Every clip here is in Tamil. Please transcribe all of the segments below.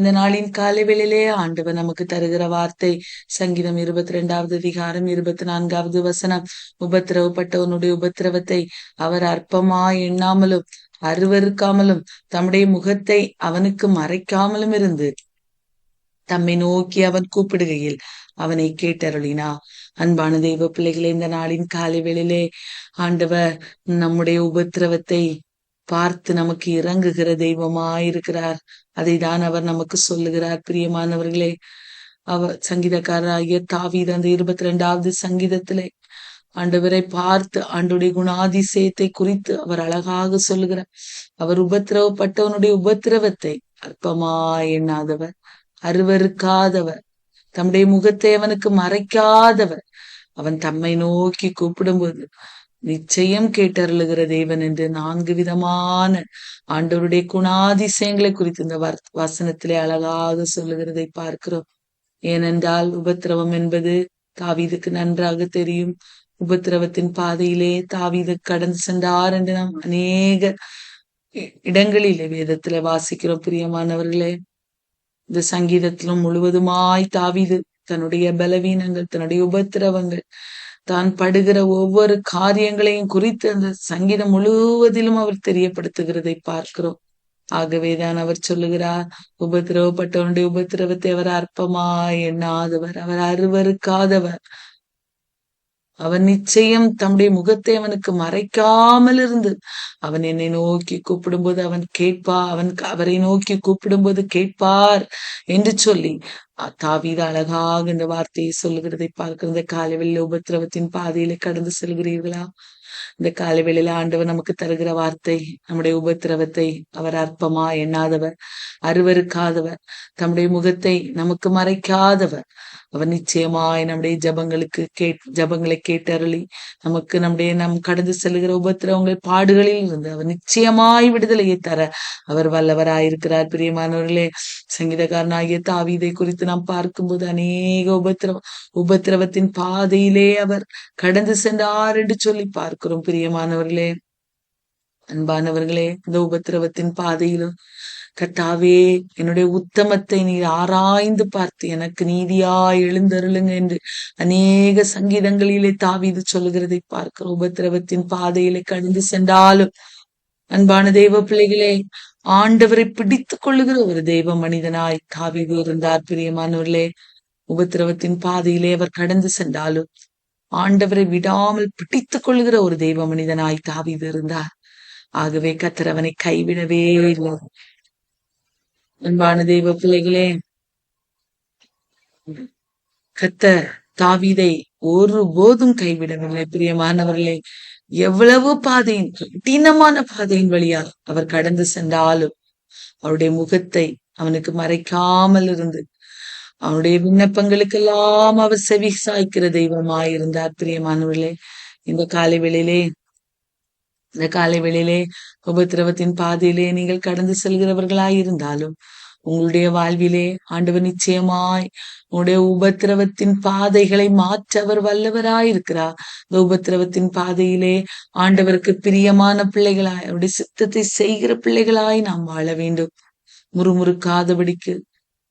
இந்த நாளின் காலை வேளையிலே ஆண்டவர் நமக்கு தருகிற வார்த்தை சங்கீதம் 22வது அதிகாரம் 24வது வசனம். உபத்திரவப்பட்டவனுடைய உபத்திரவத்தை அவர் அற்பமாய் எண்ணாமலும் அருவருக்காமலும் தம்முடைய முகத்தை அவனுக்கு மறைக்காமலும் இருந்து தம்மை நோக்கி அவன் கூப்பிடுகையில் அவனை கேட்டருளினா. அன்பான தெய்வ பிள்ளைகளே, இந்த நாளின் காலை வேளையிலே ஆண்டவர் நம்முடைய உபத்திரவத்தை பார்த்து நமக்கு இறங்குகிற தெய்வமாயிருக்கிறார். அதை தான் அவர் நமக்கு சொல்லுகிறார். பிரியமானவர்களே, அவர் சங்கீதக்காரராகிய தாவீது அந்த 22வது சங்கீதத்திலே ஆண்டவரை பார்த்து ஆண்டுடைய குணாதிசயத்தை குறித்து அவர் அழகாக சொல்லுகிறார். அவர் உபத்திரவப்பட்டவனுடைய உபத்திரவத்தை அற்பமாய் எண்ணாதவர், அருவருக்காதவர், தம்முடைய முகத்தை அவனுக்கு மறைக்காதவர், அவன் தம்மை நோக்கி கூப்பிடும்போது நிச்சயம் கேட்டருளுகிற தேவன் என்று 4 விதமான ஆண்டவருடைய குணாதிசயங்களை குறித்து இந்த வசனத்திலே அழகாக சொல்லுகிறதை பார்க்கிறோம். ஏனென்றால் உபத்திரவம் என்பது தாவீதுக்கு நன்றாக தெரியும். உபத்திரவத்தின் பாதையிலே தாவீது கடந்து சென்றார் என்று நாம் அநேக இடங்களிலே வேதத்திலே வாசிக்கிறோம். பிரியமானவர்களே, இந்த சங்கீதத்திலும் முழுவதுமாய் தாவீது தன்னுடைய பலவீனங்கள், தன்னுடைய உபத்திரவங்கள், தான் படுகிற ஒவ்வொரு காரியங்களையும் குறித்து அந்த சங்கீதம் முழுவதிலும் அவர் தெரியப்படுத்துகிறதை பார்க்கிறோம். ஆகவேதான் அவர் சொல்லுகிறார், உபத்திரவப்பட்டவனுடைய உபத்திரவத்தை அவர் அற்பமாய் எண்ணாதவர், அவர் அருவருக்காதவர், அவன் நிச்சயம் தம்முடைய முகத்தை அவனுக்கு மறைக்காமல் இருந்து அவன் என்னை நோக்கி கூப்பிடும்போது அவன் அவரை நோக்கி கூப்பிடும்போது கேட்பார் என்று சொல்லி தாவீது அழகாக இந்த வார்த்தையை சொல்லுகிறதை பார்க்கிற இந்த காலைவெளியில உபத்திரவத்தின் பாதையில கடந்து செல்கிறீர்களா? இந்த காலைவெளியில ஆண்டவர் நமக்கு தருகிற வார்த்தை, நம்முடைய உபத்திரவத்தை அவர் அற்பமா எண்ணாதவர், அருவருக்காதவர், தம்முடைய முகத்தை நமக்கு மறைக்காதவர். அவர் நிச்சயமாய் நம்முடைய ஜபங்களை கேட்டருளி நமக்கு நம் கடந்து செல்கிற உபத்திரவங்கள் பாடுகளில் இருந்து அவர் நிச்சயமாய் விடுதலையை தர அவர் வல்லவராயிருக்கிறார். பிரியமானவர்களே, சங்கீதக்காரனாகிய தாவீதை குறித்து நாம் பார்க்கும்போது அநேக உபத்திரவத்தின் பாதையிலே அவர் கடந்து சென்றார் என்று சொல்லி பார்க்கிறோம். பிரியமானவர்களே, அன்பானவர்களே, இந்த உபத்திரவத்தின் பாதையிலும் கர்த்தாவே, என்னுடைய உத்தமத்தை நீர் ஆராய்ந்து பார்த்து எனக்கு நீதியாய் எழுந்தருளுங்க என்று அநேக சங்கீதங்களிலே தாவீது சொல்லுகிறதை பார்க்கிறோம். உபத்திரவத்தின் பாதையிலே கடந்து சென்றாலும் அன்பான தெய்வ பிள்ளைகளே, ஆண்டவரை பிடித்துக் கொள்ளுகிற ஒரு தெய்வ மனிதனாய் தாவீது இருந்தார். பிரியமானவர்களே, உபத்திரவத்தின் பாதையிலே அவர் கடந்து சென்றாலும் ஆண்டவரை விடாமல் பிடித்துக் கொள்ளுகிற ஒரு தெய்வ மனிதனாய் தாவீது இருந்தார். ஆகவே கர்த்தர் அவனை கைவிடவே இல்லை. அன்பான தெய்வ பிள்ளைகளே, கர்த்தர் தாவீதை ஒருபோதும் கைவிடவில்லை. பிரியமானவர்களே, எவ்வளவு பாதையின் கடினமான பாதையின் வழியா அவர் கடந்து சென்றாலும் அவருடைய முகத்தை அவனுக்கு மறைக்காமல் இருந்து அவனுடைய விண்ணப்பங்களுக்கெல்லாம் அவர் செவி சாய்க்கிற தெய்வமாயிருந்தார். பிரியமானவர்களே, இந்த காலை வேளையிலே உபத்திரவத்தின் பாதையிலே நீங்கள் கடந்து செல்கிறவர்களாயிருந்தாலும் உங்களுடைய வாழ்விலே ஆண்டவர் நிச்சயமாய் உங்களுடைய உபத்திரவத்தின் பாதைகளை மாற்ற அவர் வல்லவராயிருக்கிறார். இந்த உபத்திரவத்தின் பாதையிலே ஆண்டவருக்கு பிரியமான பிள்ளைகளாய், அவருடைய சித்தத்தை செய்கிற பிள்ளைகளாய் நாம் வாழ வேண்டும். முறுமுறுக்காதபடிக்கு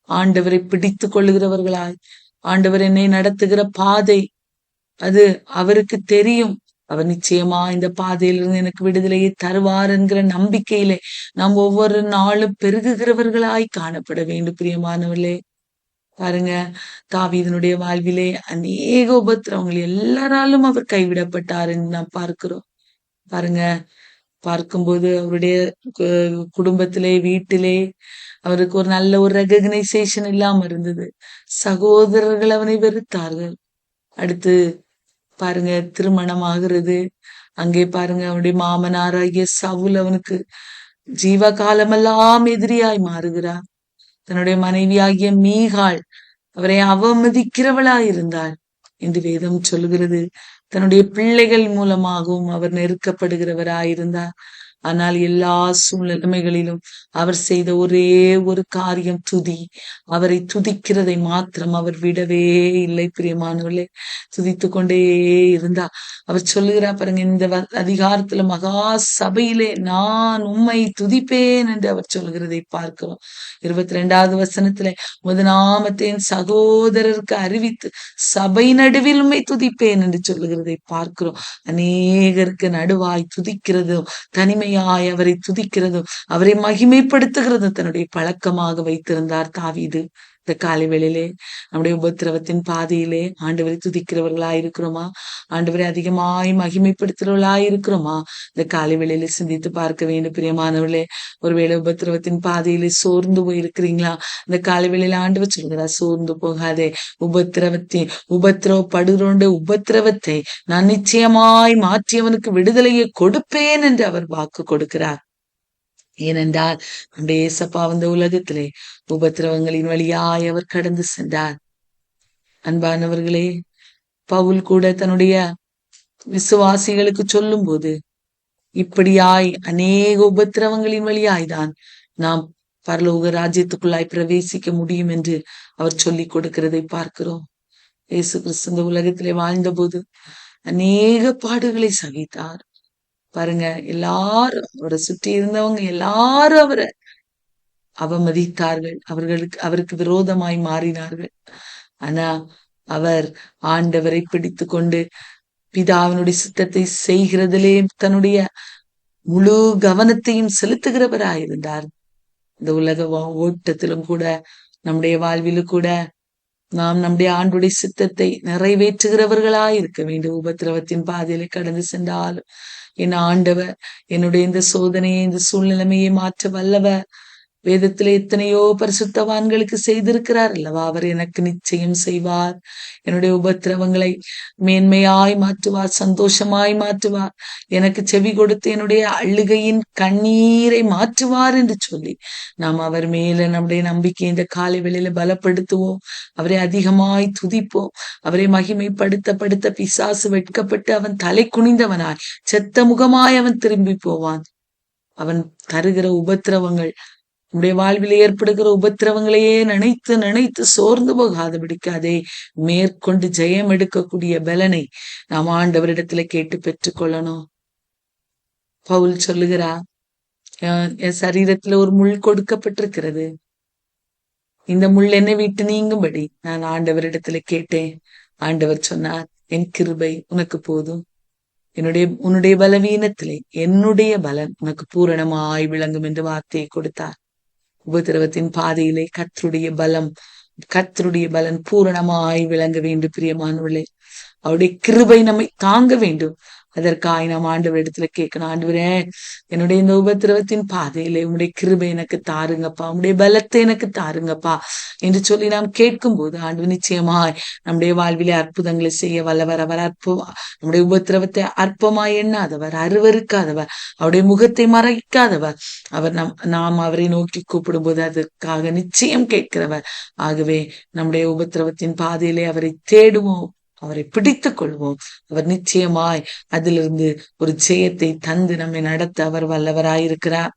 ஆண்டவரை பிடித்துக் கொள்ளுகிறவர்களாய், ஆண்டவர் என்னை நடத்துகிற பாதை அது அவருக்கு தெரியும், அவர் நிச்சயமா இந்த பாதையிலிருந்து எனக்கு விடுதலையை தருவார் என்கிற நம்பிக்கையிலே நாம் ஒவ்வொரு நாளும் பெருகுகிறவர்களாய் காணப்பட வேண்டும். பிரியமானவர்களே, பாருங்க, தாவீதனுடைய வாழ்விலே அநேக உபத்திரவங்கள் எல்லாராலும் அவர் கைவிடப்பட்டார் என்று நாம் பார்க்கிறோம். பாருங்க, பார்க்கும்போது அவருடைய குடும்பத்திலே, வீட்டிலே அவருக்கு ஒரு நல்ல ஒரு ரெகக்னைசேஷன் இல்லாம இருந்தது. சகோதரர்கள் அவனை வெறுத்தார்கள். அடுத்து பாருங்க, திருமணம் ஆகிறது. அங்கே பாருங்க, அவனுடைய மாமனாராகிய சவுல் அவனுக்கு ஜீவகாலமெல்லாம் எதிரியாய் மாறுகிறார். தன்னுடைய மனைவியாகிய மீகாள் அவரை அவமதிக்கிறவளாயிருந்தாள் என்று வேதம் சொல்லுகிறது. தன்னுடைய பிள்ளைகள் மூலமாகவும் அவர் நெருக்கப்படுகிறவராயிருந்தார். ஆனால் எல்லா சூழ்நிலைமைகளிலும் அவர் செய்த ஒரே ஒரு காரியம் துதி. அவரை துதிக்கிறதை மாத்திரம் அவர் விடவே இல்லை. பிரியமானவர்களே, துதித்து கொண்டே இருந்தா அவர் சொல்லுகிறார் பாருங்க, இந்த அதிகாரத்துல மகா சபையிலே நான் உம்மை துதிப்பேன் என்று அவர் சொல்லுகிறதை பார்க்கிறோம். 22வது வசனத்துல உமது நாமத்தை என் சகோதரருக்கு அறிவித்து சபை நடுவில் உம்மை துதிப்பேன் என்று சொல்லுகிறதை பார்க்கிறோம். அநேகருக்கு நடுவாய் துதிக்கிறதும், தனிமையாய் அவரை துதிக்கிறதும், அவரை மகிமைப்படுத்துகிறதும் தன்னுடைய பழக்கமாக வைத்திருந்தார் தாவீது. இந்த காலை வேளையிலே நம்முடைய உபத்திரவத்தின் பாதையிலே ஆண்டவரை துதிக்கிறவர்களாய் இருக்கிறோமா? ஆண்டவரை அதிகமாய் மகிமைப்படுத்துறவர்களாய் இருக்கிறோமா? இந்த காலை வேளையில சிந்தித்து பார்க்க வேண்டும். பிரியமானவர்களே, ஒருவேளை உபத்திரவத்தின் பாதையிலே சோர்ந்து போயிருக்கிறீங்களா? இந்த காலை வேளையில ஆண்டவர் சொல்கிறார், சோர்ந்து போகாதே. உபத்திரவப்படுகிறோண்ட உபத்திரவத்தை நான் நிச்சயமாய் மாற்றியவனுக்கு விடுதலையை கொடுப்பேன் என்று அவர் வாக்கு கொடுக்கிறார். ஏனென்றால் நம்முடைய இயேசப்பா வந்த உலகத்திலே உபத்திரவங்களின் வழியாய் அவர் கடந்து சென்றார். அன்பானவர்களே, பவுல் கூட தன்னுடைய விசுவாசிகளுக்கு சொல்லும் போது, இப்படியாய் அநேக உபத்திரவங்களின் வழியாய்தான் நாம் பரலோக ராஜ்யத்துக்குள்ளாய் பிரவேசிக்க முடியும் என்று அவர் சொல்லிக் கொடுக்கிறதை பார்க்கிறோம். இயேசு கிறிஸ்து இந்த உலகத்திலே வாழ்ந்த போது அநேக பாடுகளை சகித்தார். பாருங்க, எல்லாரும் அவரை சுற்றி இருந்தவங்க எல்லாரும் அவரை அவமதித்தார்கள், அவருக்கு விரோதமாய் மாறினார்கள். ஆனா அவர் ஆண்டவரை பிடித்து கொண்டு பிதாவினுடைய சித்தத்தை செய்கிறதிலே தன்னுடைய முழு கவனத்தையும் செலுத்துகிறவராயிருந்தார். இந்த உலக ஓட்டத்திலும் கூட, நம்முடைய வாழ்விலும் கூட நாம் நம்முடைய ஆண்டுடைய சித்தத்தை நிறைவேற்றுகிறவர்களாய் இருக்க வேண்டும். உபத்திரவத்தின் பாதையில கடந்து சென்றாலும் என் ஆண்டவர் என்னுடைய இந்த சோதனையை, இந்த சூழ்நிலைமையை மாற்ற வல்லவர். வேதத்திலே எத்தனையோ பரிசுத்தவான்களுக்கு செய்திருக்கிறார் அல்லவா? அவர் எனக்கு நிச்சயம் செய்வார். என்னுடைய உபத்திரவங்களை மேன்மையாய் மாற்றுவார், சந்தோஷமாய் மாற்றுவார். எனக்கு செவி கொடுத்து என்னுடைய அழுகையின் கண்ணீரை மாற்றுவார் என்று சொல்லி நாம் அவர் மேல நம்முடைய நம்பிக்கை இந்த காலை வேளையில பலப்படுத்துவோம். அவரை அதிகமாய் துதிப்போம். அவரை மகிமைப்படுத்த பிசாசு வெட்கப்பட்டு அவன் தலை குனிந்தவனாய் செத்த முகமாய் அவன் திரும்பி போவான். அவன் தருகிற உபத்திரவங்கள், நம்முடைய வாழ்வில் ஏற்படுகிற உபத்திரவங்களையே நினைத்து நினைத்து சோர்ந்து போகாதபடிக்கு அதை மேற்கொண்டு ஜெயம் எடுக்கக்கூடிய பலனை நாம் ஆண்டவரிடத்துல கேட்டு பெற்றுக்கொள்ளணும். பவுல் சொல்லுகிறார், என் சரீரத்துல ஒரு முள் கொடுக்கப்பட்டிருக்கிறது, இந்த முள் என்னை விட்டு நீங்கும்படி நான் ஆண்டவரிடத்துல கேட்டேன். ஆண்டவர் சொன்னார், என் கிருபை உனக்கு போதும், உன்னுடைய பலவீனத்திலே என்னுடைய பலன் உனக்கு பூரணமாய் விளங்கும் என்று வார்த்தையை கொடுத்தார். உபத்திரவத்தின் பாதையிலே கர்த்தருடைய பலன் பூரணமாய் விளங்க வேண்டும். பிரியமானவர்களே, அவருடைய கிருபை நம்மை தாங்க வேண்டும். அதற்காக நாம் ஆண்டவரிடத்துல கேட்கணும், ஆண்டவரே என்னுடைய இந்த உபத்திரவத்தின் பாதையிலே உங்களுடைய கிருபை எனக்கு தாருங்கப்பா, உங்களுடைய பலத்தை எனக்கு தாருங்கப்பா என்று சொல்லி நாம் கேட்கும் போது ஆண்டவர் நிச்சயமாய் நம்முடைய வாழ்விலே அற்புதங்களை செய்ய வல்லவர். அவர் நம்முடைய உபத்திரவத்தை அற்பமாய் எண்ணாதவர், அருவருக்காதவர், அவருடைய முகத்தை மறைக்காதவர். அவர் நாம் அவரை நோக்கி கூப்பிடும் போது அதற்காக நிச்சயம் கேட்கிறவர். ஆகவே நம்முடைய உபத்திரவத்தின் பாதையிலே அவரை தேடுவோம், அவரை பிடித்துக் கொள்வோம். அவர் நிச்சயமாய் அதிலிருந்து ஒரு ஜெயத்தை தந்து நம்மை நடத்த அவர் வல்லவராயிருக்கிறார்.